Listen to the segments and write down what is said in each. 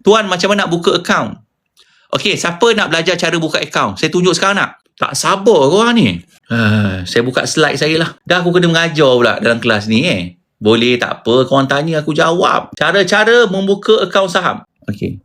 Tuan macam mana nak buka akaun? Okey, siapa nak belajar cara buka akaun? Saya tunjuk sekarang nak? Tak sabar korang ni. Saya buka slide saya lah. Dah aku kena mengajar pula dalam kelas ni Boleh tak apa, korang tanya aku jawab. Cara-cara membuka akaun saham. Okey.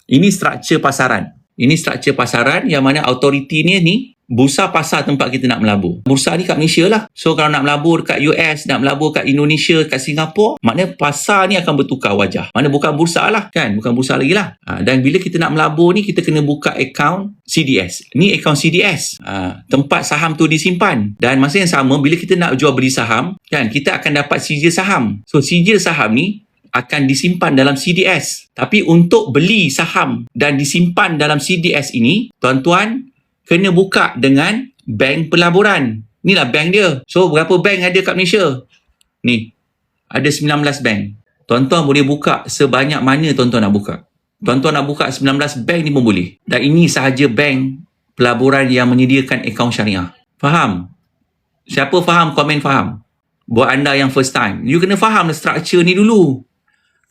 Ini struktur pasaran. Ini struktur pasaran yang mana autoriti ni bursa pasar tempat kita nak melabur. Bursa ni kat Malaysia lah. So kalau nak melabur kat US, nak melabur kat Indonesia, kat Singapura, maknanya pasar ni akan bertukar wajah. Mana bukan bursa lah kan? Bukan bursa lagi lah. Dan bila kita nak melabur ni, kita kena buka akaun CDS. Ni akaun CDS. Tempat saham tu disimpan. Dan masa yang sama, bila kita nak jual beli saham, kan, kita akan dapat sijil saham. So sijil saham ni akan disimpan dalam CDS. Tapi untuk beli saham dan disimpan dalam CDS ini, tuan-tuan kena buka dengan bank pelaburan. Inilah bank dia. So, berapa bank ada kat Malaysia? Ni, ada 19 bank. Tuan-tuan boleh buka sebanyak mana tuan-tuan nak buka. Tuan-tuan nak buka 19 bank ni pun boleh. Dan ini sahaja bank pelaburan yang menyediakan akaun syariah. Faham? Siapa faham, komen faham. Buat anda yang first time, you kena faham struktur ni dulu.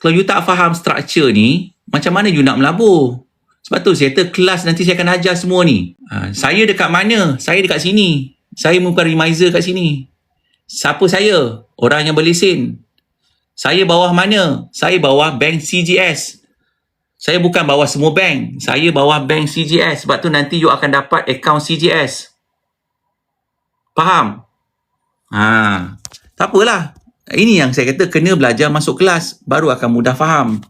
Kalau you tak faham struktur ni, macam mana you nak melabur? Sebab tu saya kata kelas nanti saya akan ajar semua ni. Saya dekat mana? Saya dekat sini. Saya bukan remiser kat sini. Siapa saya? Orang yang berlesen. Saya bawah mana? Saya bawah bank CGS. Saya bukan bawah semua bank. Saya bawah bank CGS. Sebab tu nanti you akan dapat akaun CGS. Faham? Tak apalah. Ini yang saya kata kena belajar masuk kelas. Baru akan mudah faham.